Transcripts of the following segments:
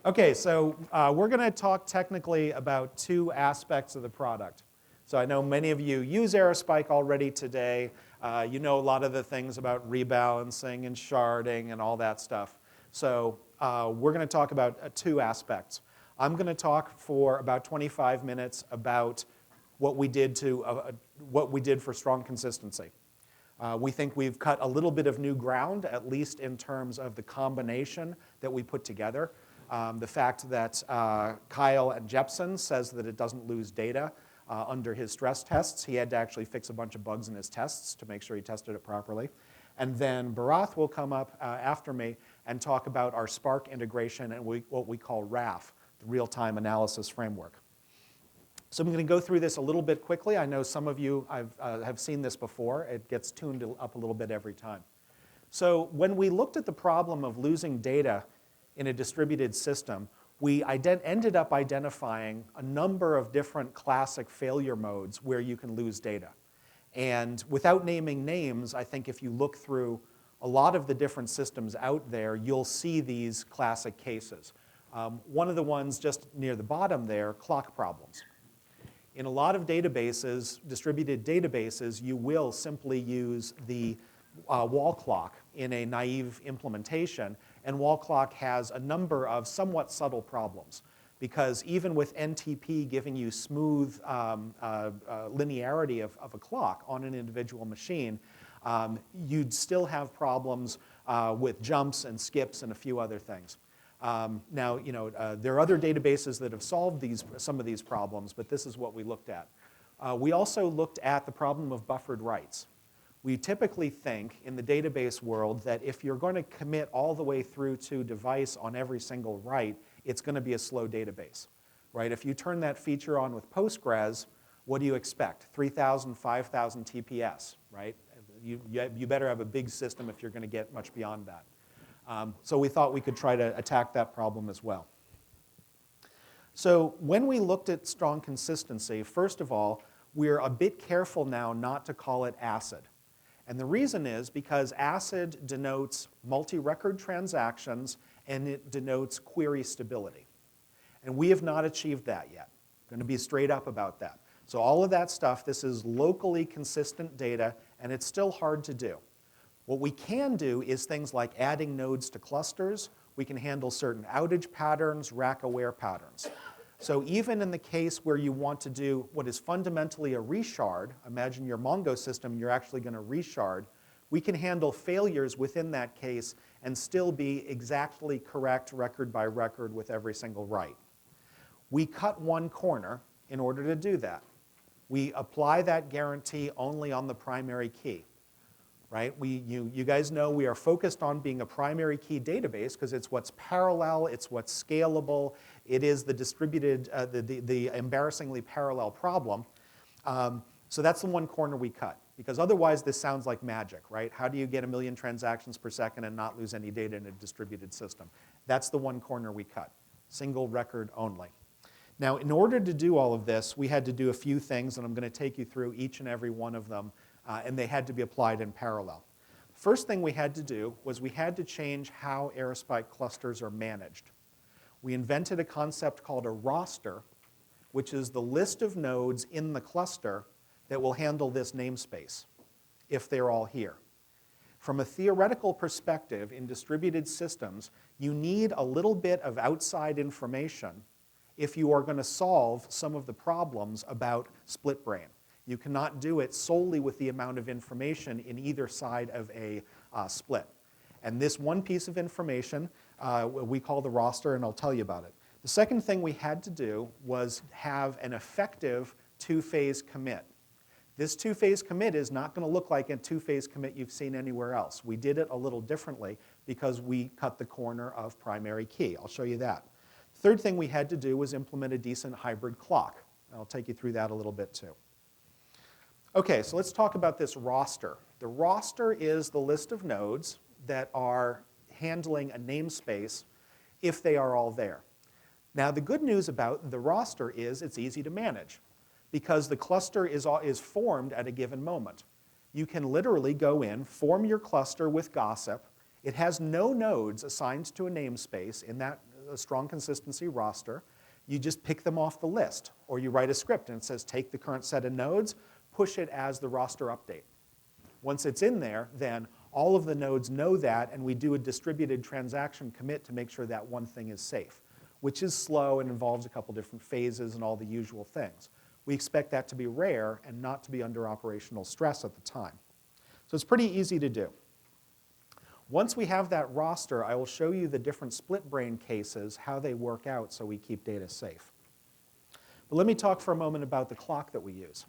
Okay, so we're going to talk technically about two aspects of the product. So I know many of you use Aerospike already today. You know a lot of the things about rebalancing and sharding and all that stuff. So we're going to talk about two aspects. I'm going to talk for about 25 minutes about what we did for strong consistency. We think we've cut a little bit of new ground, at least in terms of the combination that we put together. The fact that Kyle at Jepson says that it doesn't lose data under his stress tests. He had to actually fix a bunch of bugs in his tests to make sure he tested it properly. And then Bharath will come up after me and talk about our Spark integration and what we call RAF, the Real-Time Analysis Framework. So I'm going to go through this a little bit quickly. I know some of you have seen this before. It gets tuned up a little bit every time. So when we looked at the problem of losing data in a distributed system, we ended up identifying a number of different classic failure modes where you can lose data. And without naming names, I think if you look through a lot of the different systems out there, you'll see these classic cases. One of the ones just near the bottom there, clock problems. In a lot of databases, distributed databases, you will simply use the wall clock in a naive implementation, and wall clock has a number of somewhat subtle problems, because even with NTP giving you smooth linearity of a clock on an individual machine, you'd still have problems with jumps and skips and a few other things. Now, there are other databases that have solved some of these problems, but this is what we looked at. We also looked at the problem of buffered writes. We typically think in the database world that if you're going to commit all the way through to device on every single write, it's going to be a slow database, right? If you turn that feature on with Postgres, what do you expect? 3,000, 5,000 TPS, right? You better have a big system if you're going to get much beyond that. So we thought we could try to attack that problem as well. So when we looked at strong consistency, first of all, we're a bit careful now not to call it ACID. And the reason is because ACID denotes multi-record transactions and it denotes query stability. And we have not achieved that yet. I'm going to be straight up about that. So all of that stuff, this is locally consistent data, and it's still hard to do. What we can do is things like adding nodes to clusters. We can handle certain outage patterns, rack-aware patterns. So even in the case where you want to do what is fundamentally a reshard, imagine your Mongo system, you're actually going to reshard, we can handle failures within that case and still be exactly correct record by record with every single write. We cut one corner in order to do that. We apply that guarantee only on the primary key. Right? You guys know we are focused on being a primary key database because it's what's parallel, it's what's scalable, it is the distributed, the embarrassingly parallel problem. So that's the one corner we cut, because otherwise this sounds like magic, right? How do you get 1 million transactions per second and not lose any data in a distributed system? That's the one corner we cut, single record only. Now, in order to do all of this, we had to do a few things, and I'm going to take you through each and every one of them. And they had to be applied in parallel. First thing we had to do was we had to change how Aerospike clusters are managed. We invented a concept called a roster, which is the list of nodes in the cluster that will handle this namespace, if they're all here. From a theoretical perspective, in distributed systems, you need a little bit of outside information if you are going to solve some of the problems about split brain. You cannot do it solely with the amount of information in either side of a split. And this one piece of information we call the roster, and I'll tell you about it. The second thing we had to do was have an effective two-phase commit. This two-phase commit is not going to look like a two-phase commit you've seen anywhere else. We did it a little differently because we cut the corner of primary key. I'll show you that. Third thing we had to do was implement a decent hybrid clock. I'll take you through that a little bit too. Okay, so let's talk about this roster. The roster is the list of nodes that are handling a namespace if they are all there. Now, the good news about the roster is it's easy to manage because the cluster is formed at a given moment. You can literally go in, form your cluster with gossip. It has no nodes assigned to a namespace in that a strong consistency roster, you just pick them off the list. Or you write a script and it says take the current set of nodes, push it as the roster update. Once it's in there, then all of the nodes know that, and we do a distributed transaction commit to make sure that one thing is safe, which is slow and involves a couple different phases and all the usual things. We expect that to be rare and not to be under operational stress at the time. So it's pretty easy to do. Once we have that roster, I will show you the different split brain cases, how they work out so we keep data safe. But let me talk for a moment about the clock that we use.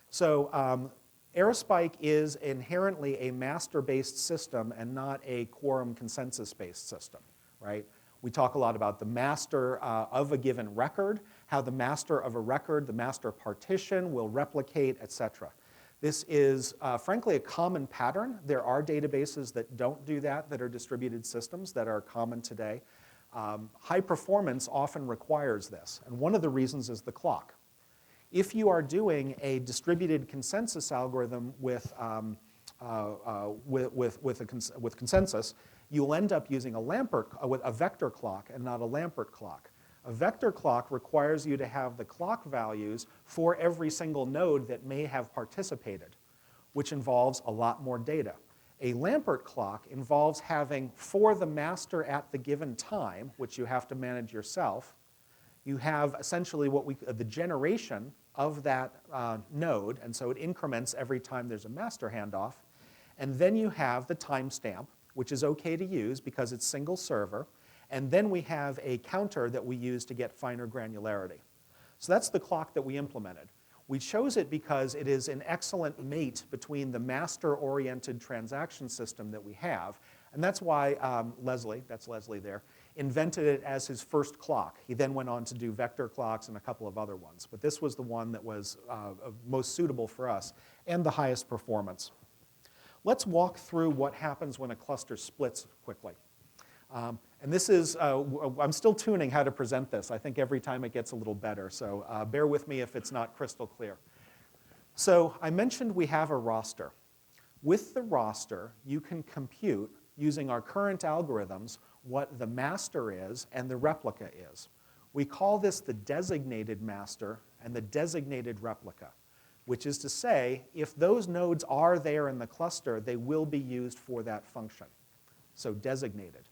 So Aerospike is inherently a master-based system and not a quorum consensus-based system, right? We talk a lot about the master of a given record, how the master of a record, the master partition will replicate, etc. This is, frankly, a common pattern. There are databases that don't do that, that are distributed systems that are common today. High performance often requires this, and one of the reasons is the clock. If you are doing a distributed consensus algorithm with consensus, you'll end up using a vector clock and not a Lampert clock. A vector clock requires you to have the clock values for every single node that may have participated, which involves a lot more data. A Lampert clock involves having, for the master at the given time, which you have to manage yourself, you have essentially the generation of that node, and so it increments every time there's a master handoff. And then you have the timestamp, which is okay to use because it's single server. And then we have a counter that we use to get finer granularity. So that's the clock that we implemented. We chose it because it is an excellent mate between the master-oriented transaction system that we have. And that's why Leslie, that's Leslie there, invented it as his first clock. He then went on to do vector clocks and a couple of other ones. But this was the one that was most suitable for us and the highest performance. Let's walk through what happens when a cluster splits quickly. And this is, I'm still tuning how to present this. I think every time it gets a little better, so bear with me if it's not crystal clear. So I mentioned we have a roster. With the roster, you can compute, using our current algorithms, what the master is and the replica is. We call this the designated master and the designated replica, which is to say, if those nodes are there in the cluster, they will be used for that function. So designated.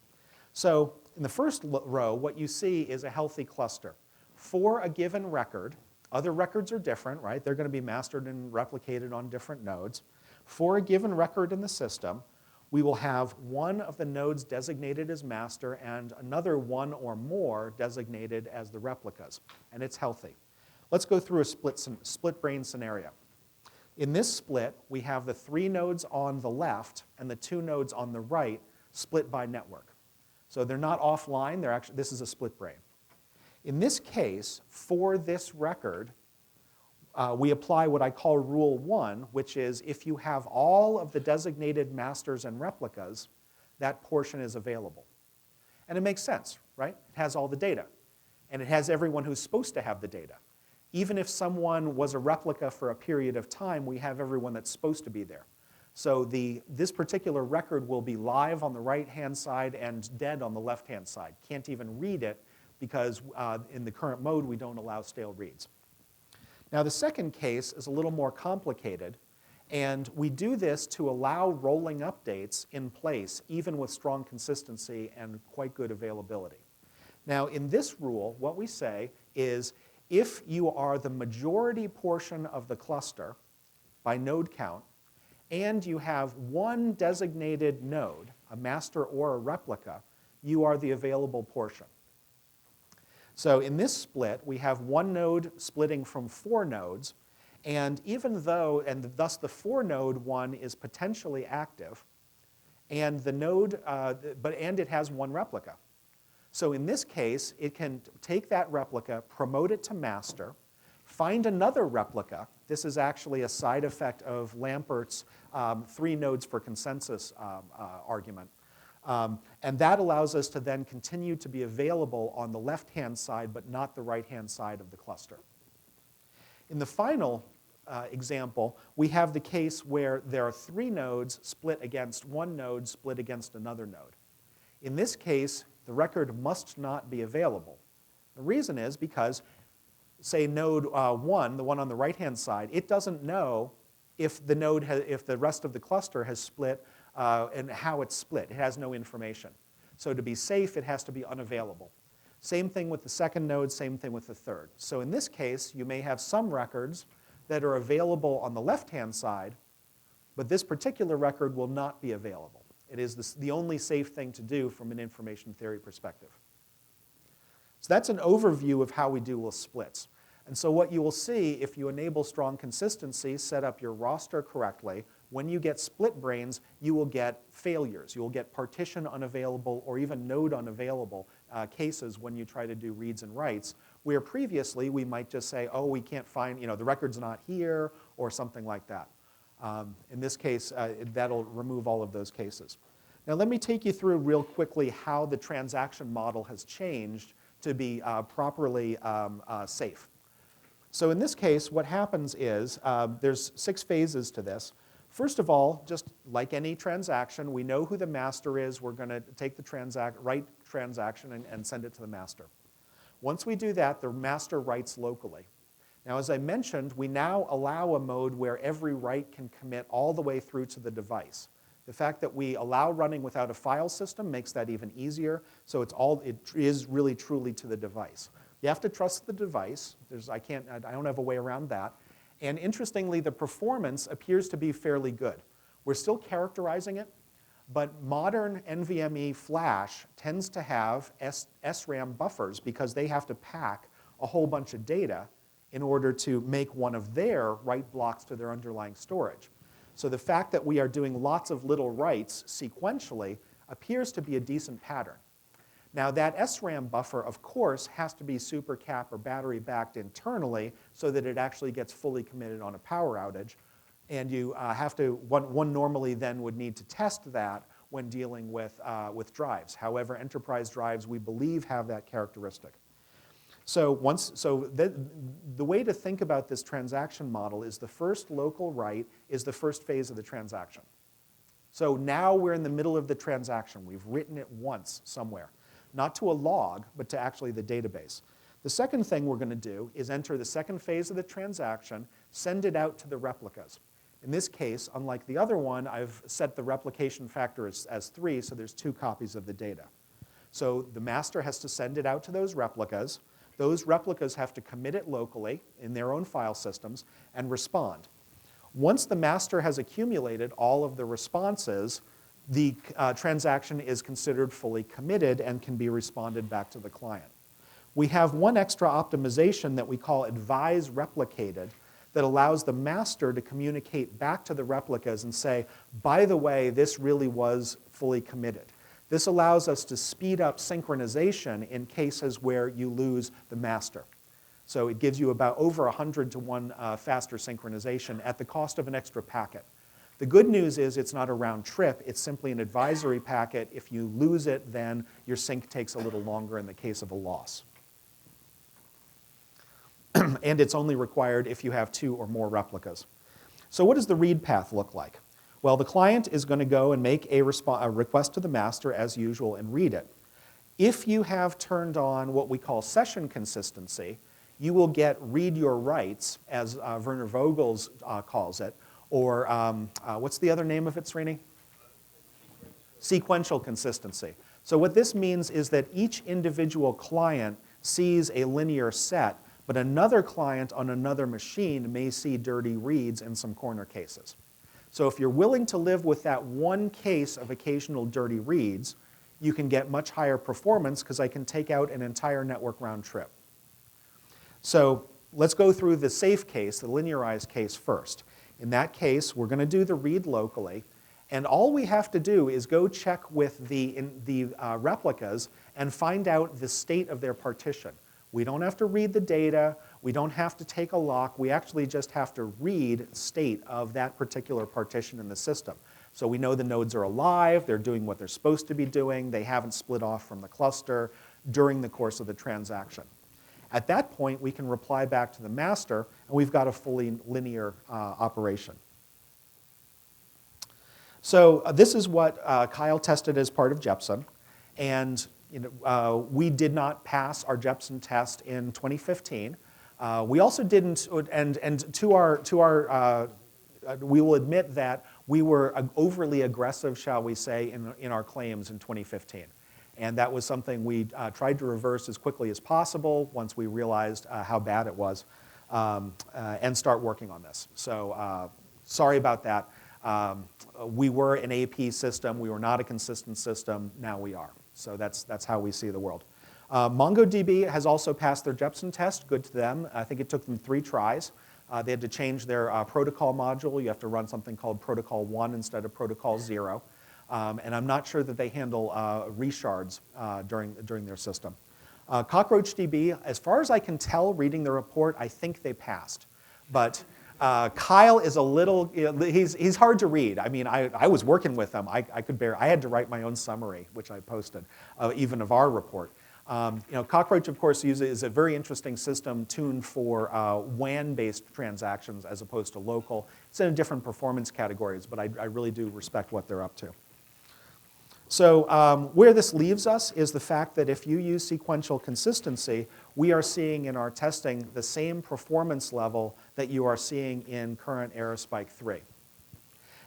So in the first row, what you see is a healthy cluster. For a given record, other records are different, right? They're going to be mastered and replicated on different nodes. For a given record in the system, we will have one of the nodes designated as master and another one or more designated as the replicas, and it's healthy. Let's go through a split brain scenario. In this split, we have the 3 nodes on the left and the 2 nodes on the right split by network. So they're not offline, this is a split brain. In this case, for this record, we apply what I call Rule 1, which is if you have all of the designated masters and replicas, that portion is available. And it makes sense, right? It has all the data. And it has everyone who's supposed to have the data. Even if someone was a replica for a period of time, we have everyone that's supposed to be there. So this particular record will be live on the right-hand side and dead on the left-hand side. Can't even read it because in the current mode, we don't allow stale reads. Now, the second case is a little more complicated, and we do this to allow rolling updates in place, even with strong consistency and quite good availability. Now, in this rule, what we say is if you are the majority portion of the cluster by node count, and you have one designated node, a master or a replica, you are the available portion. So in this split, we have one node splitting from 4 nodes, and even though, and thus the 4 node one is potentially active, and the node, and it has one replica. So in this case, it can take that replica, promote it to master, find another replica. This is actually a side effect of Lampert's 3 nodes for consensus argument. And that allows us to then continue to be available on the left-hand side, but not the right-hand side of the cluster. In the final example, we have the case where there are 3 nodes split against one node split against another node. In this case, the record must not be available. The reason is because, say, node 1, the one on the right-hand side, it doesn't know if the rest of the cluster has split and how it's split. It has no information. So to be safe, it has to be unavailable. Same thing with the second node, same thing with the third. So in this case, you may have some records that are available on the left-hand side, but this particular record will not be available. It is the only safe thing to do from an information theory perspective. So that's an overview of how we deal with splits. And so what you will see if you enable strong consistency, set up your roster correctly, when you get split brains, you will get failures. You will get partition unavailable or even node unavailable cases when you try to do reads and writes, where previously we might just say, oh, we can't find, the record's not here, or something like that. In this case, that'll remove all of those cases. Now let me take you through real quickly how the transaction model has changed to be properly safe. So in this case, what happens is there's 6 phases to this. First of all, just like any transaction, we know who the master is. We're going to take the write transaction and send it to the master. Once we do that, the master writes locally. Now, as I mentioned, we now allow a mode where every write can commit all the way through to the device. The fact that we allow running without a file system makes that even easier, so it is really truly to the device. You have to trust the device. I don't have a way around that. And interestingly, the performance appears to be fairly good. We're still characterizing it, but modern NVMe flash tends to have SRAM buffers because they have to pack a whole bunch of data in order to make one of their write blocks to their underlying storage. So the fact that we are doing lots of little writes sequentially appears to be a decent pattern. Now that SRAM buffer, of course, has to be super cap or battery backed internally so that it actually gets fully committed on a power outage. And you one normally then would need to test that when dealing with drives. However, enterprise drives, we believe, have that characteristic. So the way to think about this transaction model is the first local write is the first phase of the transaction. So now we're in the middle of the transaction. We've written it once somewhere. Not to a log, but to actually the database. The second thing we're going to do is enter the second phase of the transaction, send it out to the replicas. In this case, unlike the other one, I've set the replication factor as 3, so there's 2 copies of the data. So the master has to send it out to those replicas. Those replicas have to commit it locally in their own file systems and respond. Once the master has accumulated all of the responses, the transaction is considered fully committed and can be responded back to the client. We have one extra optimization that we call advise replicated that allows the master to communicate back to the replicas and say, by the way, this really was fully committed. This allows us to speed up synchronization in cases where you lose the master. So it gives you about over 100 to 1 faster synchronization at the cost of an extra packet. The good news is it's not a round trip. It's simply an advisory packet. If you lose it, then your sync takes a little longer in the case of a loss. And it's only required if you have 2 or more replicas. So what does the read path look like? Well, the client is going to go and make a request to the master as usual and read it. If you have turned on what we call session consistency, you will get read your writes, as Werner Vogels calls it, or what's the other name of it, Srini? Sequential consistency. So what this means is that each individual client sees a linear set, but another client on another machine may see dirty reads in some corner cases. So if you're willing to live with that one case of occasional dirty reads, you can get much higher performance because I can take out an entire network round trip. So let's go through the safe case, the linearized case first. In that case, we're going to do the read locally, and all we have to do is go check with the replicas and find out the state of their partition. We don't have to read the data. We don't have to take a lock. We actually just have to read state of that particular partition in the system. So we know the nodes are alive. They're doing what they're supposed to be doing. They haven't split off from the cluster during the course of the transaction. At that point, we can reply back to the master, and we've got a fully linear operation. So this is what Kyle tested as part of Jepson. And we did not pass our Jepsen test in 2015. We also didn't, and to our we will admit that we were overly aggressive, shall we say, in our claims in 2015. And that was something we tried to reverse as quickly as possible once we realized how bad it was, and start working on this. So sorry about that. We were an AP system. We were not a consistent system. Now we are. So that's how we see the world. MongoDB has also passed their Jepsen test. Good to them. I think it took them 3 tries. They had to change their protocol module. You have to run something called Protocol 1 instead of Protocol 0. And I'm not sure that they handle reshards during their system. CockroachDB, as far as I can tell reading the report, I think they passed. But Kyle is a little, he's hard to read. I mean, I was working with him. I had to write my own summary, which I posted, even of our report. Cockroach, of course, is a very interesting system tuned for WAN-based transactions as opposed to local. It's in different performance categories, but I really do respect what they're up to. So where this leaves us is the fact that if you use sequential consistency, we are seeing in our testing the same performance level that you are seeing in current Aerospike 3.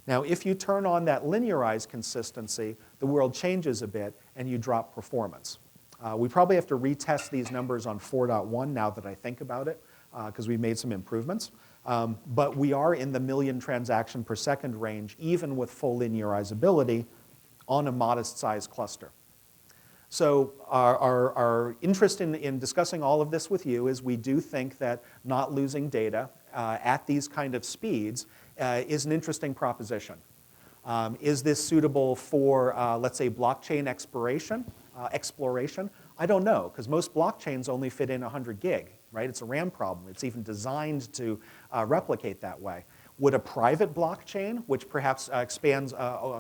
Now, if you turn on that linearized consistency, the world changes a bit and you drop performance. We probably have to retest these numbers on 4.1 now that I think about it, because we've made some improvements. But we are in the million transaction per second range, even with full linearizability on a modest-sized cluster. So our interest in discussing all of this with you is we do think that not losing data at these kind of speeds is an interesting proposition. Is this suitable for, let's say, blockchain exploration? I don't know, because most blockchains only fit in 100 gig, right? It's a RAM problem. It's even designed to replicate that way. Would a private blockchain, which perhaps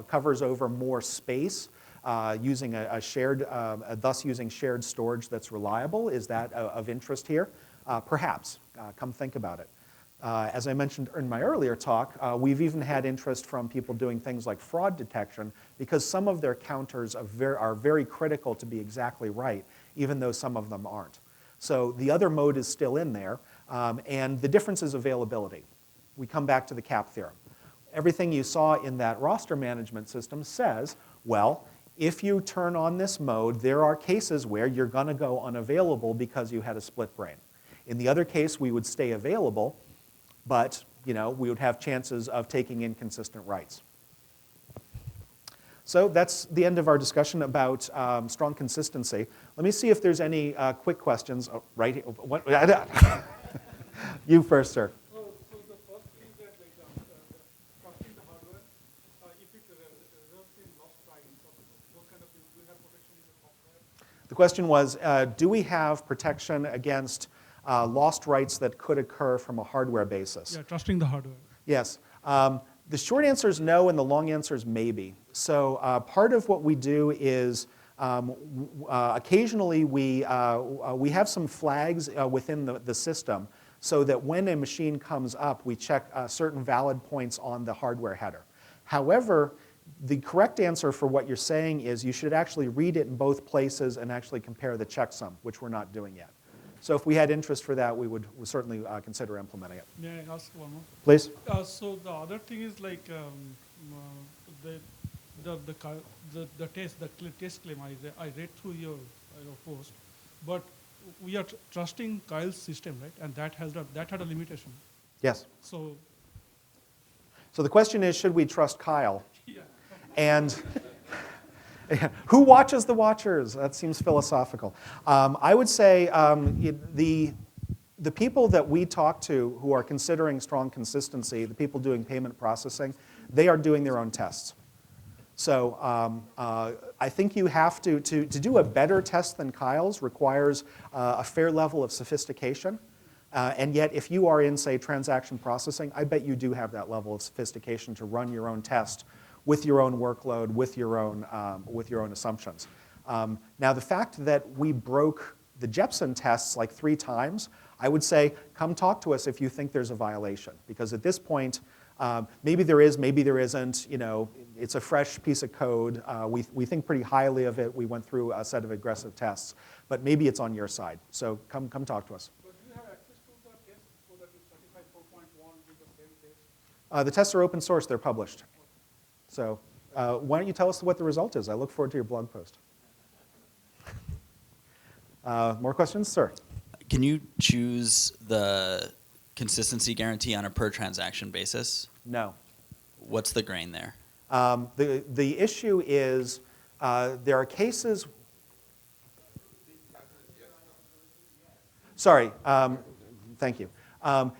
covers over more space, using thus using shared storage that's reliable, is that of interest here? Perhaps. Come think about it. As I mentioned in my earlier talk, we've even had interest from people doing things like fraud detection because some of their counters are very critical to be exactly right, even though some of them aren't. So the other mode is still in there, and the difference is availability. We come back to the CAP theorem. Everything you saw in that roster management system says, well, if you turn on this mode, there are cases where you're going to go unavailable because you had a split brain. In the other case, we would stay available, but we would have chances of taking inconsistent writes. So that's the end of our discussion about strong consistency. Let me see if there's any quick questions. Oh, right here. What? You first, sir. So the first is that trusting the hardware, if it results in lost writes, what kind of, do you have protection in the software? The question was, do we have protection against lost writes that could occur from a hardware basis? Yeah, trusting the hardware. Yes. The short answer is no, and the long answer is maybe. So part of what we do is occasionally we have some flags within the system so that when a machine comes up, we check certain valid points on the hardware header. However, the correct answer for what you're saying is you should actually read it in both places and actually compare the checksum, which we're not doing yet. So if we had interest for that, we would certainly consider implementing it. May I ask one more? Please. So the other thing is like the test claim. I read through your post, but we are trusting Kyle's system, right? And that had a limitation. Yes. So the question is, should we trust Kyle? Yeah. And who watches the watchers? That seems philosophical. I would say the people that we talk to who are considering strong consistency, the people doing payment processing, they are doing their own tests. So I think you have to do a better test than Kyle's requires a fair level of sophistication. And yet, if you are in, say, transaction processing, I bet you do have that level of sophistication to run your own test with your own workload, with your own assumptions. Now, the fact that we broke the Jepsen tests like 3 times, I would say, come talk to us if you think there's a violation. Because at this point, Maybe there is, maybe there isn't. You know, it's a fresh piece of code. We think pretty highly of it. We went through a set of aggressive tests, but maybe it's on your side. So come talk to us. But do you have access to the test so that you certify 4.1 with the same test? The tests are open source. They're published. So why don't you tell us what the result is? I look forward to your blog post. More questions, sir? Can you choose the consistency guarantee on a per transaction basis? No. What's the grain there? The issue is there are cases. Sorry, thank you.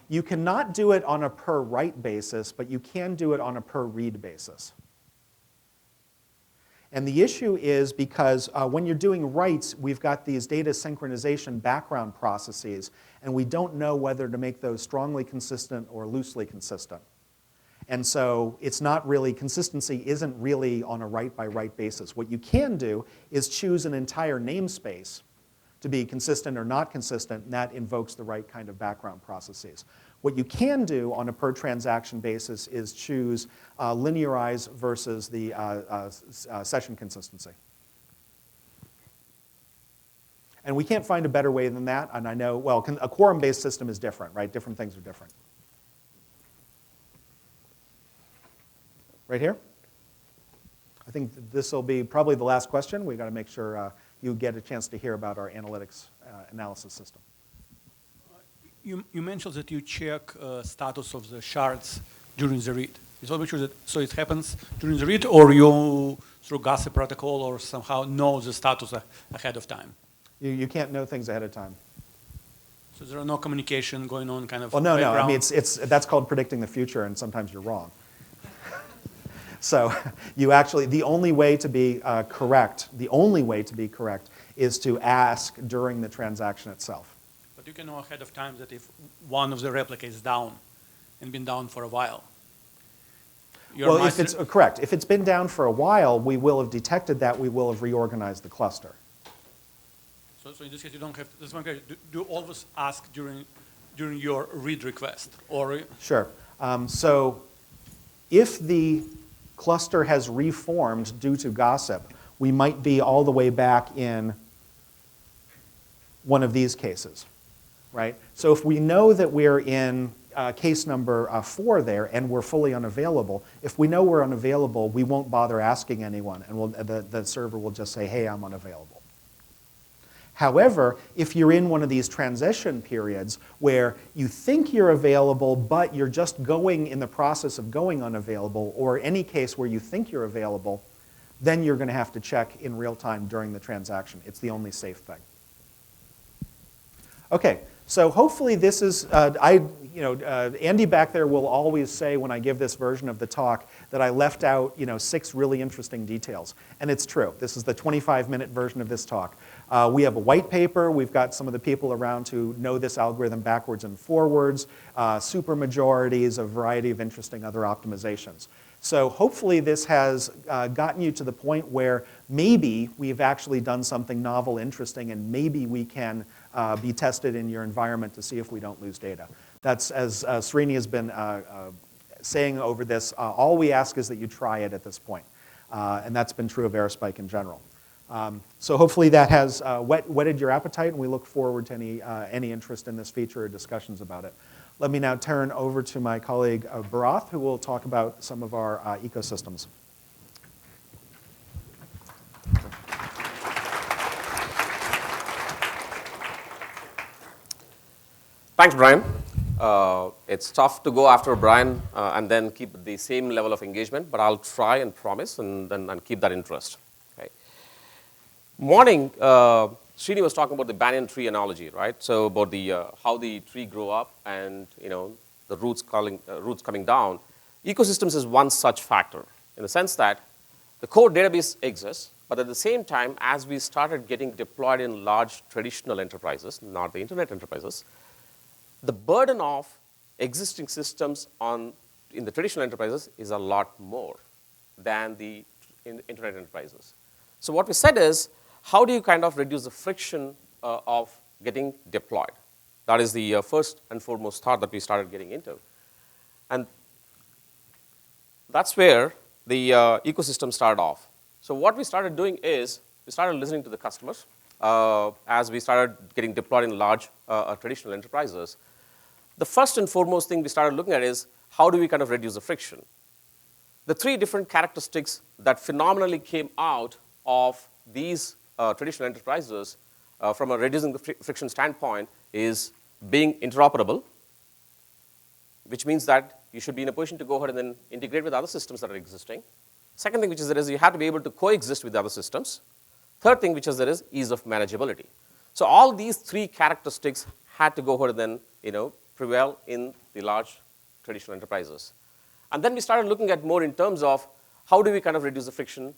You cannot do it on a per write basis, but you can do it on a per read basis. And the issue is because when you're doing writes, we've got these data synchronization background processes, and we don't know whether to make those strongly consistent or loosely consistent. And so it's not really, consistency isn't really on a write-by-write basis. What you can do is choose an entire namespace to be consistent or not consistent, and that invokes the right kind of background processes. What you can do on a per transaction basis is choose linearize versus the session consistency. And we can't find a better way than that, and I know, well, a quorum-based system is different, right? Different things are different. Right here? I think this will be probably the last question. We've got to make sure you get a chance to hear about our analytics analysis system. You mentioned that you check status of the shards during the read. Just want to make sure that so it happens during the read, or you through gossip protocol or somehow know the status ahead of time. You can't know things ahead of time. So there are no communication going on, kind of. Well, no. I mean, background? that's called predicting the future, and sometimes you're wrong. So you actually, the only way to be correct is to ask during the transaction itself. But you can know ahead of time that if one of the replica is down and been down for a while. Well, if it's correct. If it's been down for a while, we will have detected that. We will have reorganized the cluster. So in this case, you don't have. This one case, do you always ask during your read request, or? Sure. So if the cluster has reformed due to gossip, we might be all the way back in one of these cases, right? So if we know that we're in case number 4 there and we're fully unavailable, if we know we're unavailable, we won't bother asking anyone, and the server will just say, hey, I'm unavailable. However, if you're in one of these transition periods where you think you're available, but you're just going in the process of going unavailable, or any case where you think you're available, then you're going to have to check in real time during the transaction. It's the only safe thing. Okay, so hopefully this is, Andy back there will always say when I give this version of the talk that I left out 6 really interesting details. And it's true. This is the 25-minute version of this talk. We have a white paper. We've got some of the people around who know this algorithm backwards and forwards, supermajorities, a variety of interesting other optimizations. So hopefully this has gotten you to the point where maybe we've actually done something novel, interesting, and maybe we can be tested in your environment to see if we don't lose data. That's, as Srini has been saying over this, all we ask is that you try it at this point. And that's been true of Aerospike in general. So hopefully that has whetted your appetite, and we look forward to any interest in this feature or discussions about it. Let me now turn over to my colleague Bharath, who will talk about some of our ecosystems. Thanks, Brian. It's tough to go after Brian and then keep the same level of engagement, but I'll try and promise and keep that interest. Okay. Morning, Srini was talking about the banyan tree analogy, right? So about the how the tree grow up and the roots coming down. Ecosystems is one such factor in the sense that the core database exists, but at the same time, as we started getting deployed in large traditional enterprises, not the internet enterprises, the burden of existing systems in the traditional enterprises is a lot more than the internet enterprises. So what we said is, how do you kind of reduce the friction of getting deployed? That is the first and foremost thought that we started getting into. And that's where the ecosystem started off. So what we started doing is we started listening to the customers as we started getting deployed in large traditional enterprises. The first and foremost thing we started looking at is how do we kind of reduce the friction? The three different characteristics that phenomenally came out of these traditional enterprises from a reducing the friction standpoint is being interoperable, which means that you should be in a position to go ahead and then integrate with other systems that are existing. Second thing which is there is you have to be able to coexist with the other systems. Third thing which is there is ease of manageability. So all these three characteristics had to go ahead and then prevail in the large traditional enterprises. And then we started looking at more in terms of how do we kind of reduce the friction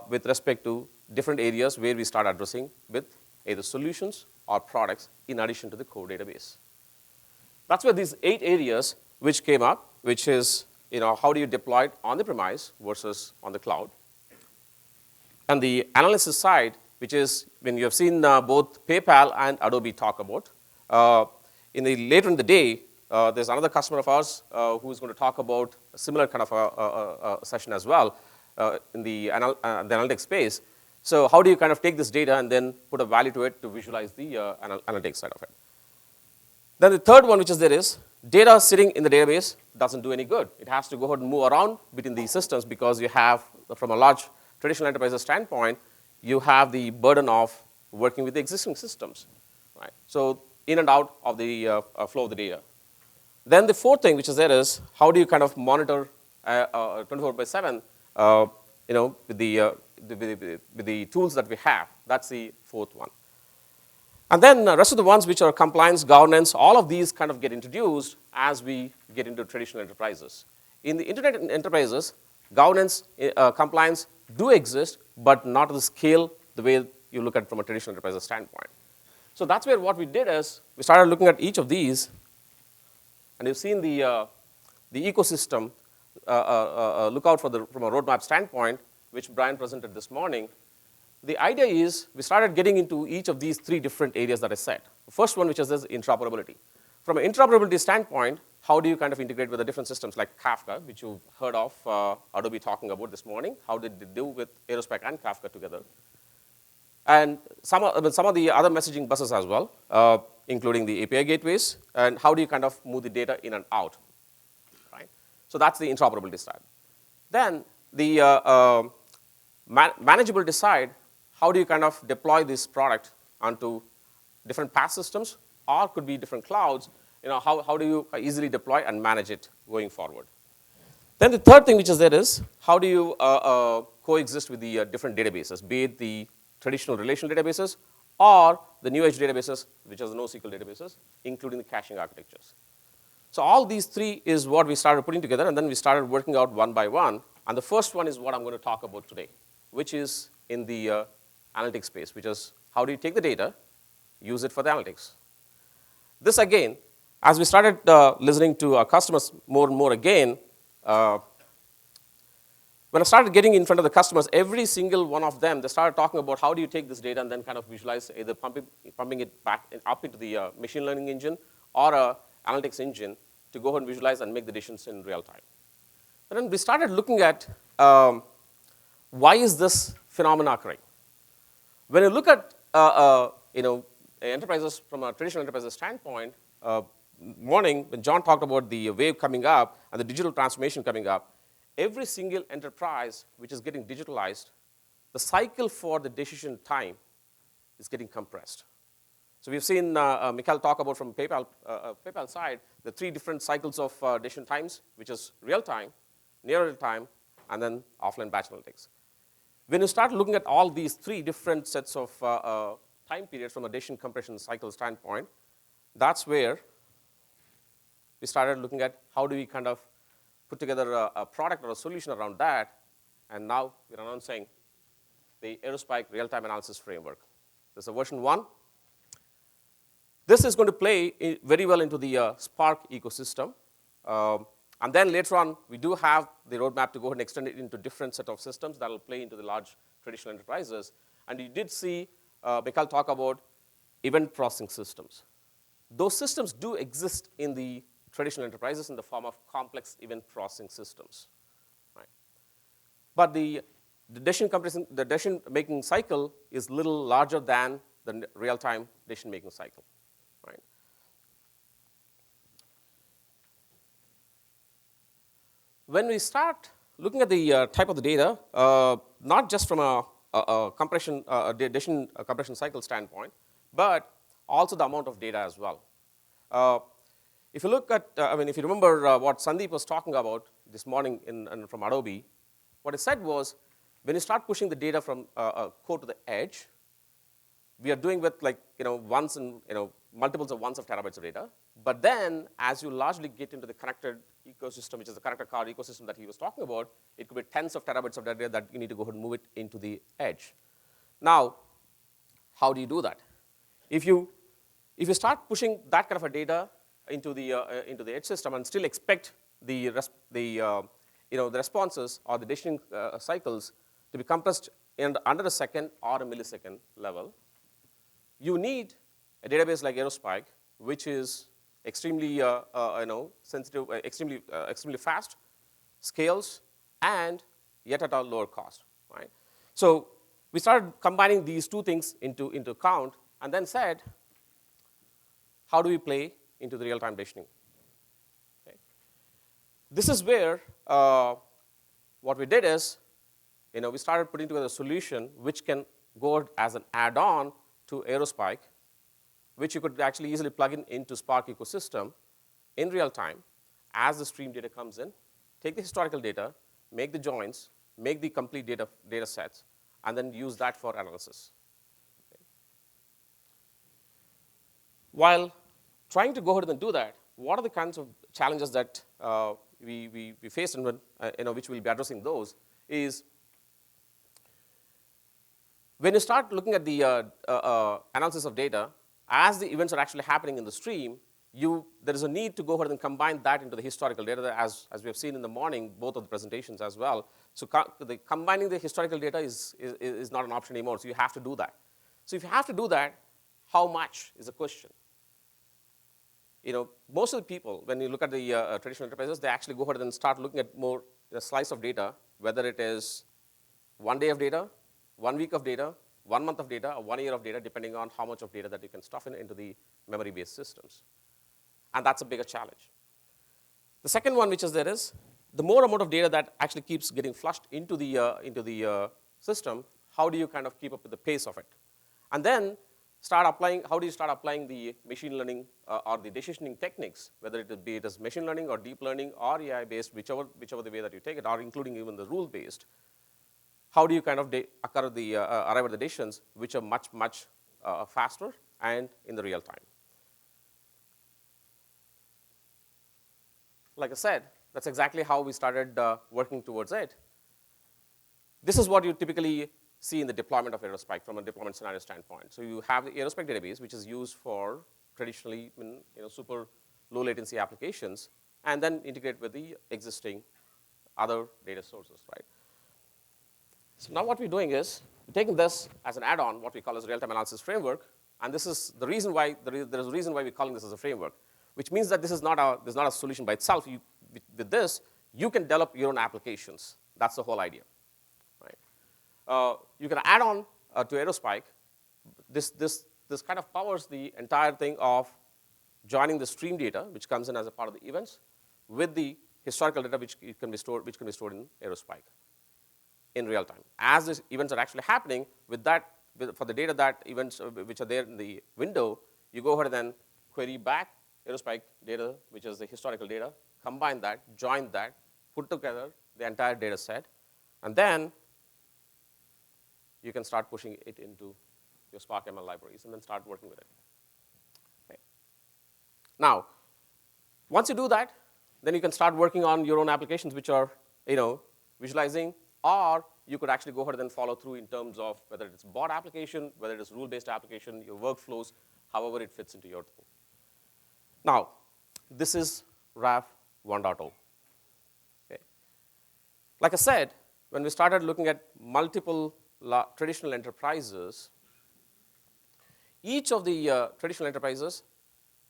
with respect to different areas where we start addressing with either solutions or products in addition to the core database. That's where these 8 areas which came up, which is how do you deploy it on the premise versus on the cloud. And the analysis side, which is when you have seen both PayPal and Adobe talk about, later in the day, there's another customer of ours who is going to talk about a similar kind of a session as well in the analytics space. So how do you kind of take this data and then put a value to it to visualize the analytics side of it? Then the third one, which is there is data sitting in the database doesn't do any good. It has to go ahead and move around between these systems because you have, from a large traditional enterprise standpoint, you have the burden of working with the existing systems, right? So in and out of the flow of the data. Then the fourth thing, which is there is how do you kind of monitor 24/7, with the tools that we have. That's the fourth one. And then the rest of the ones which are compliance, governance, all of these kind of get introduced as we get into traditional enterprises. In the internet enterprises, governance, compliance do exist, but not to the scale the way you look at it from a traditional enterprise standpoint. So that's where what we did is we started looking at each of these, and you've seen the ecosystem look out from a roadmap standpoint, which Brian presented this morning. The idea is we started getting into each of these 3 different areas that I said. The first one, which is this interoperability. From an interoperability standpoint, how do you kind of integrate with the different systems like Kafka, which you've heard of Adobe talking about this morning? How did they do with Aerospike and Kafka together? And some of the other messaging buses as well, including the API gateways, and how do you kind of move the data in and out, right? So that's the interoperability side. Then the manageability side, how do you kind of deploy this product onto different PaaS systems, or could be different clouds? How do you easily deploy and manage it going forward? Then the third thing which is there is how do you coexist with the different databases, be it the traditional relational databases or the new age databases, which are the NoSQL databases, including the caching architectures. So all these 3 is what we started putting together, and then we started working out one by one. And the first one is what I'm going to talk about today, which is in the analytics space, which is how do you take the data, use it for the analytics. This again, as we started listening to our customers more and more again, when I started getting in front of the customers, every single one of them, they started talking about how do you take this data and then kind of visualize either pumping it back up into the machine learning engine or a analytics engine to go ahead and visualize and make the decisions in real time. And then we started looking at why is this phenomenon occurring? When you look at enterprises from a traditional enterprise standpoint, morning when John talked about the wave coming up and the digital transformation coming up, every single enterprise which is getting digitalized, the cycle for the decision time is getting compressed. So we've seen Mikhail talk about from PayPal side, the 3 different cycles of decision times, which is real time, near real time, and then offline batch analytics. When you start looking at all these 3 different sets of time periods from a decision compression cycle standpoint, that's where we started looking at how do we kind of put together a product or a solution around that, and now we're announcing the Aerospike Real-Time Analysis Framework. This is version 1. This is going to play very well into the Spark ecosystem. And then later on, we do have the roadmap to go ahead and extend it into different set of systems that will play into the large traditional enterprises. And you did see Mikhail talk about event processing systems. Those systems do exist in the traditional enterprises in the form of complex event processing systems. But the decision-making cycle is a little larger than the real-time decision-making cycle, right? When we start looking at the type of the data, not just from a compression, decision compression cycle standpoint, but also the amount of data as well. If you look at, if you remember what Sandeep was talking about this morning from Adobe, what he said was, when you start pushing the data from code to the edge, we are doing with ones and multiples of ones of terabytes of data. But then, as you largely get into the connected ecosystem, which is the connected car ecosystem that he was talking about, it could be tens of terabytes of data that you need to go ahead and move it into the edge. Now, how do you do that? If you start pushing that kind of a data into the edge system and still expect the responses or the decision cycles to be compressed in under a second or a millisecond level, you need a database like Aerospike, which is extremely sensitive, extremely fast, scales, and yet at a lower cost, right? So we started combining these two things into account, and then said, how do we play into the real-time decisioning? Okay. This is where what we did is, we started putting together a solution which can go as an add-on to Aerospike, which you could actually easily plug into Spark ecosystem in real time as the stream data comes in, take the historical data, make the joins, make the complete data sets, and then use that for analysis. Okay. While trying to go ahead and do that, what are the kinds of challenges that we face, and which we'll be addressing those, is when you start looking at the analysis of data, as the events are actually happening in the stream, there is a need to go ahead and combine that into the historical data, as we have seen in the morning, both of the presentations as well. So combining the historical data is not an option anymore, so you have to do that. So if you have to do that, how much is the question? Most of the people, when you look at the traditional enterprises, they actually go ahead and start looking at more a slice of data, whether it is 1 day of data, 1 week of data, 1 month of data, or 1 year of data, depending on how much of data that you can stuff into the memory-based systems. And that's a bigger challenge. The second one, which is there, is the more amount of data that actually keeps getting flushed into the system, how do you kind of keep up with the pace of it? And then how do you start applying the machine learning or the decisioning techniques, whether it be as machine learning or deep learning or AI-based, whichever the way that you take it, or including even the rule-based. How do you kind of arrive at the decisions which are much, much faster and in the real time? Like I said, that's exactly how we started working towards it. This is what you typically see in the deployment of Aerospike from a deployment scenario standpoint. So you have the Aerospike database, which is used for traditionally super low latency applications, and then integrate with the existing other data sources, right? So now what we're doing is, we're taking this as an add-on, what we call as real-time analysis framework, and this is the reason why, there's a reason why we're calling this as a framework, which means that this is not a solution by itself. With this, you can develop your own applications. That's the whole idea, right? You can add on to Aerospike. This kind of powers the entire thing of joining the stream data, which comes in as a part of the events, with the historical data which can be stored in Aerospike in real time. As these events are actually happening, for the data that events which are there in the window, you go ahead and then query back Aerospike data, which is the historical data, combine that, join that, put together the entire data set, and then you can start pushing it into your Spark ML libraries and then start working with it. Okay. Now, once you do that, then you can start working on your own applications which are visualizing, or you could actually go ahead and then follow through in terms of whether it's bot application, whether it is rule-based application, your workflows, however it fits into your thing. Now, this is RAF 1.0. Okay. Like I said, when we started looking at multiple traditional enterprises, each of the traditional enterprises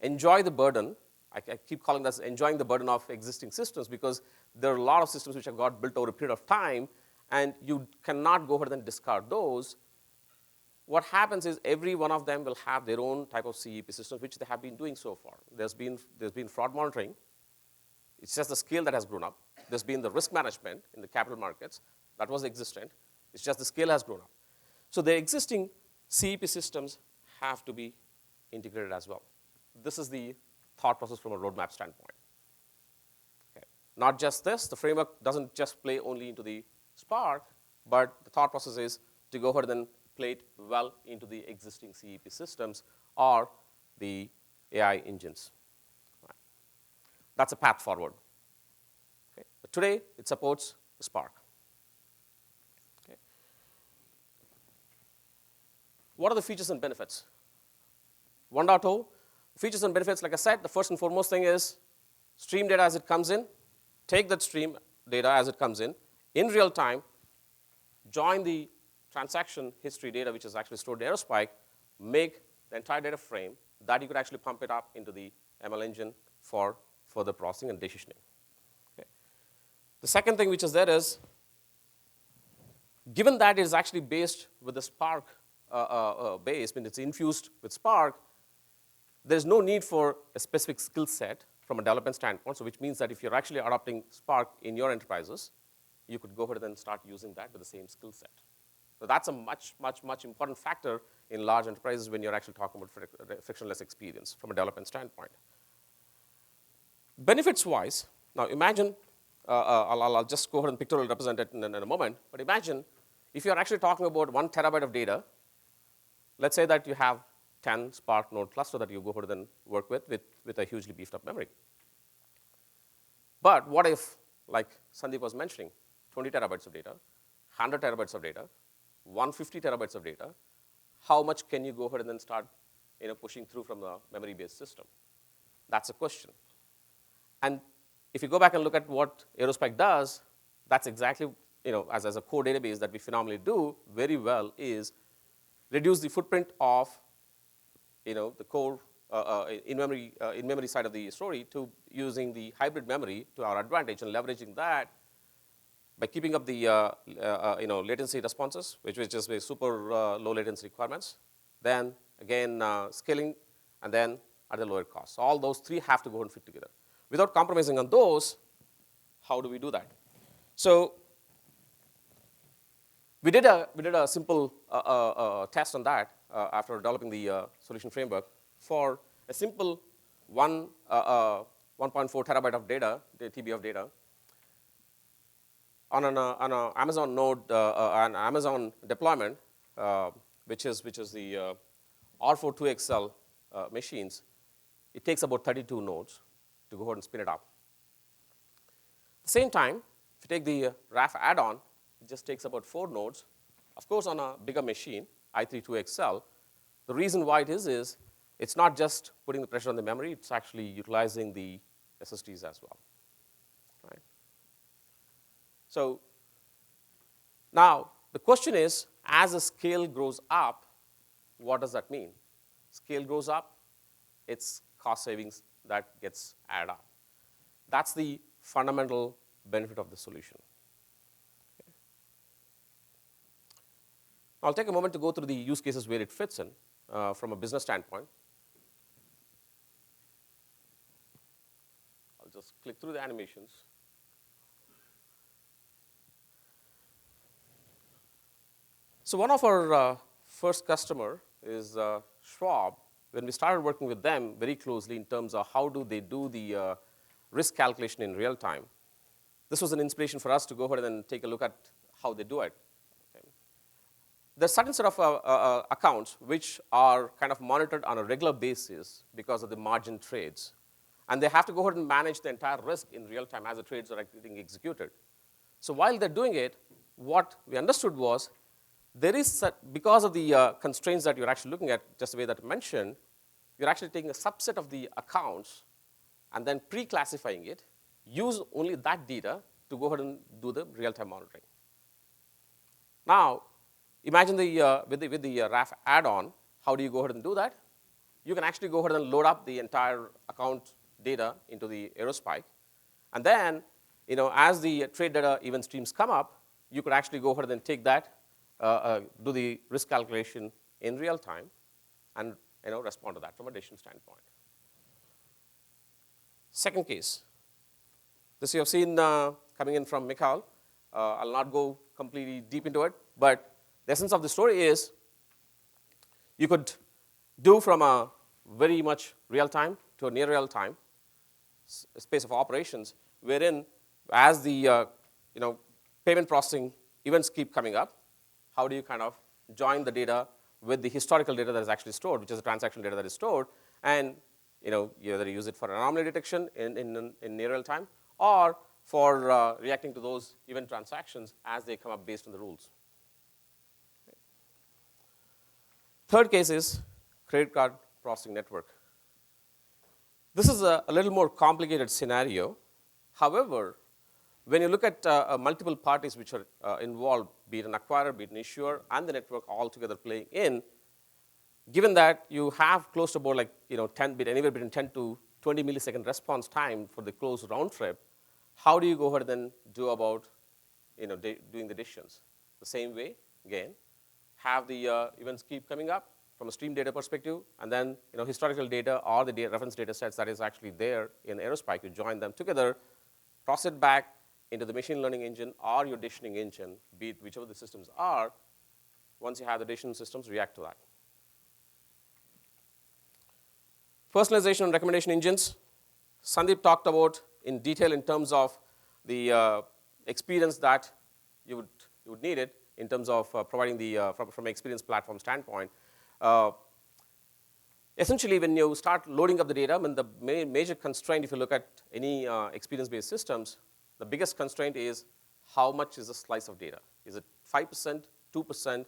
enjoy the burden. I keep calling this enjoying the burden of existing systems, because there are a lot of systems which have got built over a period of time, and you cannot go ahead and discard those, what happens is every one of them will have their own type of CEP system, which they have been doing so far. There's been fraud monitoring. It's just the scale that has grown up. There's been the risk management in the capital markets. That was existent. It's just the scale has grown up. So the existing CEP systems have to be integrated as well. This is the thought process from a roadmap standpoint. Okay. Not just this, the framework doesn't just play only into the Spark, but the thought process is to go ahead and play it well into the existing CEP systems or the AI engines. Right. That's a path forward. Okay. But today, it supports the Spark. Okay. What are the features and benefits? 1.0, features and benefits, like I said, the first and foremost thing is stream data as it comes in, take that stream data as it comes in real time, join the transaction history data, which is actually stored in Aerospike, make the entire data frame that you could actually pump it up into the ML engine for further processing and decisioning. Okay. The second thing which is there is, given that it is actually based with the Spark base, when it's infused with Spark, there's no need for a specific skill set from a development standpoint, so which means that if you're actually adopting Spark in your enterprises, you could go ahead and start using that with the same skill set. So that's a much, much, much important factor in large enterprises when you're actually talking about frictionless experience from a development standpoint. Benefits-wise, now imagine, I'll just go ahead and pictorially represent it in a moment, but imagine if you're actually talking about 1 terabyte of data, let's say that you have 10 Spark node cluster that you go ahead and work with a hugely beefed up memory. But what if, like Sandeep was mentioning, 20 terabytes of data, 100 terabytes of data, 150 terabytes of data, how much can you go ahead and then start pushing through from the memory-based system? That's a question. And if you go back and look at what Aerospike does, that's exactly, as a core database that we phenomenally do very well is reduce the footprint of the core in-memory side of the story to using the hybrid memory to our advantage and leveraging that by keeping up the latency responses, which is with super low latency requirements, then again scaling, and then at a lower cost. So all those three have to go and fit together. Without compromising on those, how do we do that? So we did a simple test on that after developing the solution framework for a simple 1.4 terabyte of data, the TB of data, on an Amazon node, an Amazon deployment, which is the R4 2XL machines. It takes about 32 nodes to go ahead and spin it up. At the same time, if you take the RAF add-on, it just takes about 4 nodes. Of course, on a bigger machine, i3 2XL, the reason why it is it's not just putting the pressure on the memory, it's actually utilizing the SSDs as well. Right? So now the question is, as the scale grows up, what does that mean? Scale grows up, it's cost savings that gets added up. That's the fundamental benefit of the solution. Okay. I'll take a moment to go through the use cases where it fits in from a business standpoint. I'll just click through the animations. So one of our first customer is Schwab. When we started working with them very closely in terms of how do they do the risk calculation in real time, this was an inspiration for us to go ahead and take a look at how they do it. Okay. There's a certain set of accounts which are kind of monitored on a regular basis because of the margin trades. And they have to go ahead and manage the entire risk in real time as the trades are getting executed. So while they're doing it, what we understood was there is, because of the constraints that you're actually looking at, just the way that I mentioned, you're actually taking a subset of the accounts and then pre-classifying it, use only that data to go ahead and do the real-time monitoring. Now, imagine with the RAF add-on, how do you go ahead and do that? You can actually go ahead and load up the entire account data into the Aerospike. And then, as the trade data event streams come up, you could actually go ahead and take that, do the risk calculation in real time, and respond to that from a decision standpoint. Second case. This you have seen coming in from Mikhail. I'll not go completely deep into it, but the essence of the story is you could do from a very much real time to a near real time space of operations, wherein as the payment processing events keep coming up, how do you kind of join the data with the historical data that is actually stored, which is the transaction data that is stored, and you either use it for anomaly detection in near real time, or for reacting to those event transactions as they come up based on the rules. Third case is credit card processing network. This is a little more complicated scenario. However, when you look at multiple parties which are involved, be it an acquirer, be it an issuer, and the network all together playing in, given that you have close to about anywhere between 10 to 20 millisecond response time for the closed round trip, how do you go ahead and do about doing the decisions? The same way, again, have the events keep coming up from a stream data perspective, and then historical data or the reference data sets that is actually there in Aerospike, you join them together, process it back into the machine learning engine or your decisioning engine, be it whichever the systems are. Once you have the decision systems, react to that. Personalization and recommendation engines. Sandeep talked about in detail in terms of the experience that you would need it in terms of providing the, from an experience platform standpoint. Essentially, when you start loading up the data, the major constraint, if you look at any experience-based systems, the biggest constraint is how much is a slice of data. Is it 5%, 2%,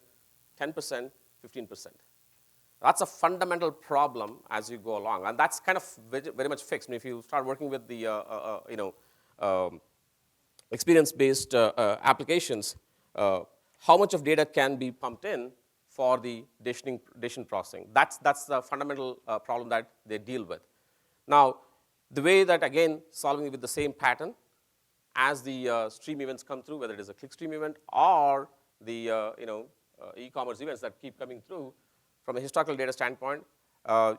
10%, 15%? That's a fundamental problem as you go along, and that's kind of very much fixed. If you start working with the experience-based applications, how much of data can be pumped in for the decision processing? That's the fundamental problem that they deal with. Now, the way that, again, solving it with the same pattern as the stream events come through, whether it is a clickstream event or the e-commerce events that keep coming through, from a historical data standpoint,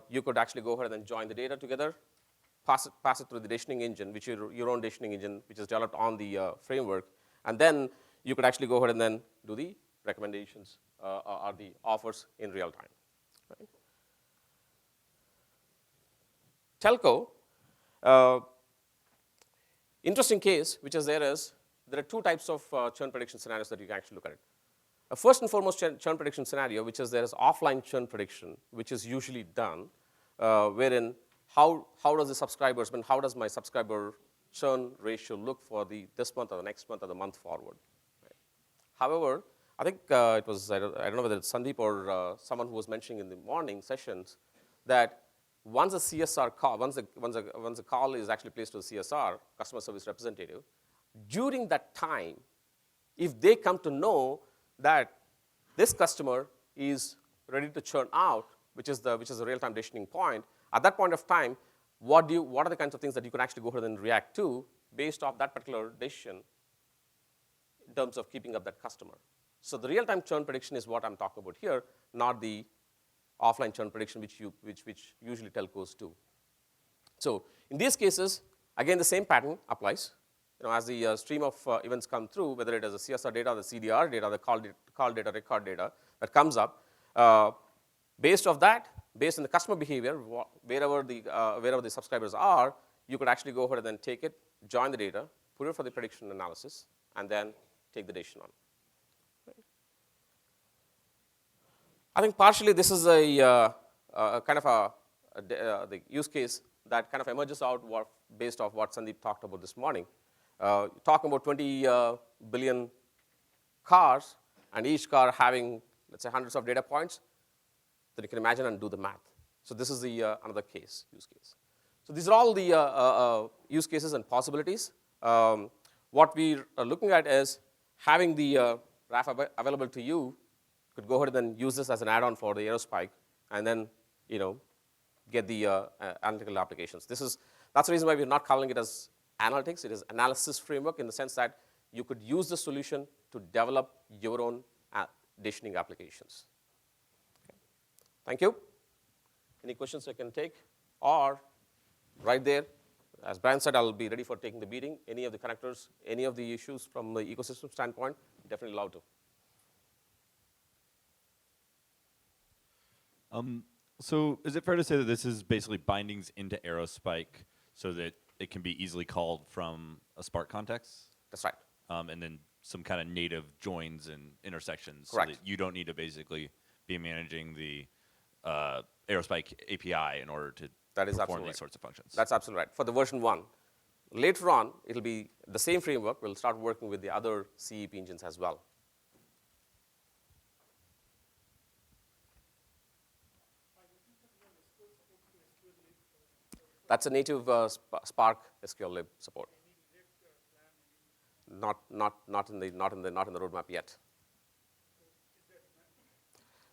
you could actually go ahead and join the data together, pass it through the decisioning engine, which is your own decisioning engine, which is developed on the framework, and then you could actually go ahead and then do the recommendations or the offers in real time. Right? Telco, interesting case, which is there are two types of churn prediction scenarios that you can actually look at it. First and foremost, churn prediction scenario, which is there is offline churn prediction, which is usually done, wherein how does the subscribers, how does my subscriber churn ratio look for this month or the next month or the month forward? Right? However, I think it was, I don't know whether it's Sandeep or someone who was mentioning in the morning sessions that once a CSR call, once a call is actually placed to a CSR, customer service representative, during that time, if they come to know that this customer is ready to churn out, which is the real-time decisioning point, at that point of time, what are the kinds of things that you can actually go ahead and react to based off that particular decision in terms of keeping up that customer? So the real-time churn prediction is what I'm talking about here, not the offline churn prediction, which usually telcos do. So in these cases, again, the same pattern applies. As the stream of events come through, whether it is a CSR data, the CDR data, the call data, record data that comes up, based on the customer behavior, wherever the subscribers are, you could actually go ahead and then take it, join the data, put it for the prediction analysis, and then take the decision on. Right? I think partially this is a kind of the use case that kind of emerges out based off what Sandeep talked about this morning. Talking about 20 billion cars, and each car having, let's say, hundreds of data points, then you can imagine and do the math. So this is the another use case. So these are all the use cases and possibilities. What we are looking at is having the RAF available to you. You could go ahead and use this as an add-on for the Aerospike, and then get the analytical applications. That's the reason why we're not calling it as analytics. It is analysis framework in the sense that you could use the solution to develop your own decisioning applications. Okay. Thank you. Any questions I can take? Or right there, as Brian said, I'll be ready for taking the meeting. Any of the connectors, any of the issues from the ecosystem standpoint, definitely allowed to. So is it fair to say that this is basically bindings into Aerospike so that it can be easily called from a Spark context? That's right. And then some kind of native joins and intersections. Correct. So that you don't need to basically be managing the Aerospike API in order to perform these sorts of functions. That's absolutely right. For the version 1. Later on, it'll be the same framework. We'll start working with the other CEP engines as well. That's a native Spark SQL-lib support. Not in the roadmap yet.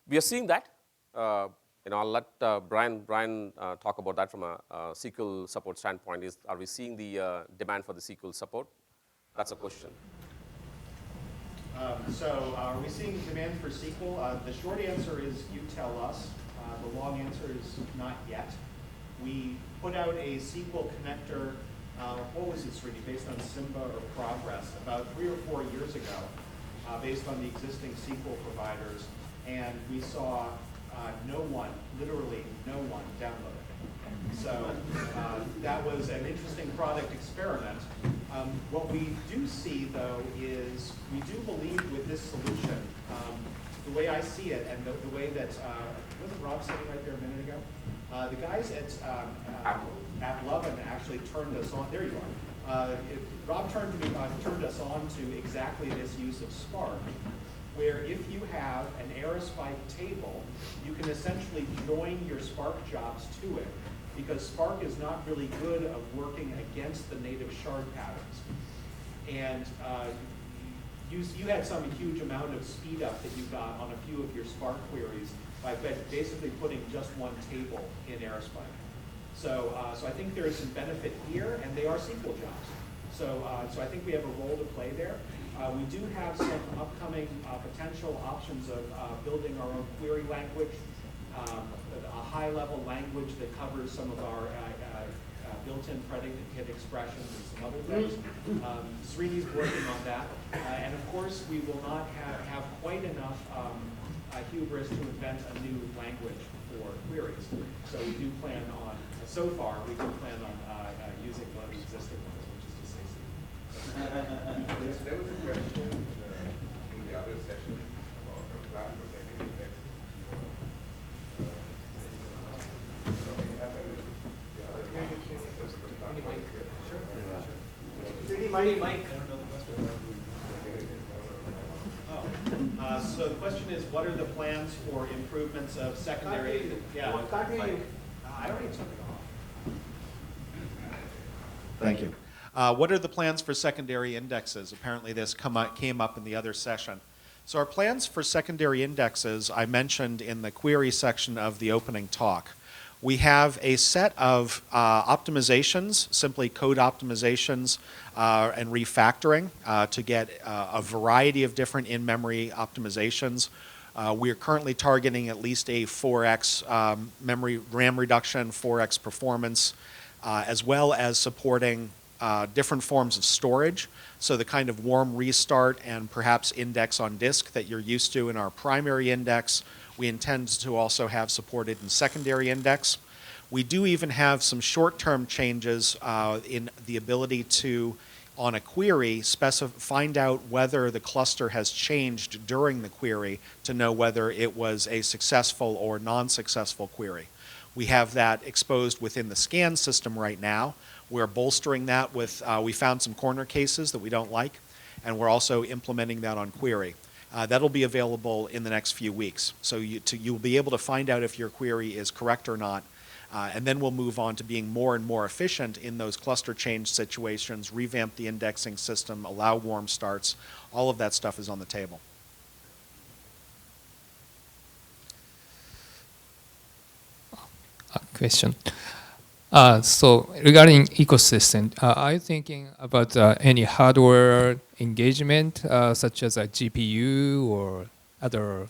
We are seeing that. I'll let Brian talk about that from a SQL support standpoint. Are we seeing the demand for the SQL support? That's a question. So are we seeing demand for SQL? The short answer is you tell us. The long answer is not yet. We put out a SQL connector, what was it, Srini, based on Simba or Progress about 3 or 4 years ago, based on the existing SQL providers, and we saw no one, literally no one, download it. So that was an interesting product experiment. What we do see, though, is we do believe with this solution, the way I see it, and the way that, wasn't Rob sitting right there a minute ago? The guys at Lovin actually turned us on. There you are. Rob turned us on to exactly this use of Spark, where if you have an Aerospike table, you can essentially join your Spark jobs to it, because Spark is not really good of working against the native shard patterns. And you had some huge amount of speed up that you got on a few of your Spark queries by basically putting just one table in Aerospike. So I think there is some benefit here, and they are SQL jobs. So I think we have a role to play there. We do have some upcoming potential options of building our own query language, a high-level language that covers some of our built-in predicate expressions and some other things. Srini's working on that. And of course, we will not have quite enough hubris to invent a new language for queries. So we do plan on, so far, we do plan on using one of the existing ones, which is to say There was a question in the other session about a plan for setting index. So the question is, what are the plans for improvements of secondary? Yeah. I already took it off. Thank you. What are the plans for secondary indexes? Apparently this came up in the other session. So our plans for secondary indexes I mentioned in the query section of the opening talk. We have a set of optimizations, simply code optimizations and refactoring to get a variety of different in-memory optimizations. We are currently targeting at least a 4x memory RAM reduction, 4x performance, as well as supporting different forms of storage. So the kind of warm restart and perhaps index on disk that you're used to in our primary index, we intend to also have supported in secondary index. We do even have some short-term changes in the ability to, on a query, find out whether the cluster has changed during the query to know whether it was a successful or non-successful query. We have that exposed within the scan system right now. We're bolstering that with, we found some corner cases that we don't like, and we're also implementing that on query. That'll be available in the next few weeks. So you'll be able to find out if your query is correct or not, and then we'll move on to being more and more efficient in those cluster change situations, revamp the indexing system, allow warm starts. All of that stuff is on the table. Question. So regarding ecosystem, are you thinking about any hardware engagement, such as a GPU or other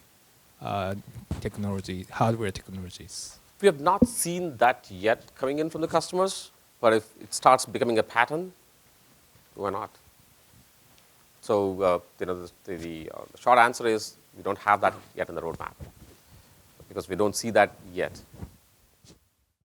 hardware technologies? We have not seen that yet coming in from the customers, but if it starts becoming a pattern, why not? So the short answer is we don't have that yet in the roadmap because we don't see that yet.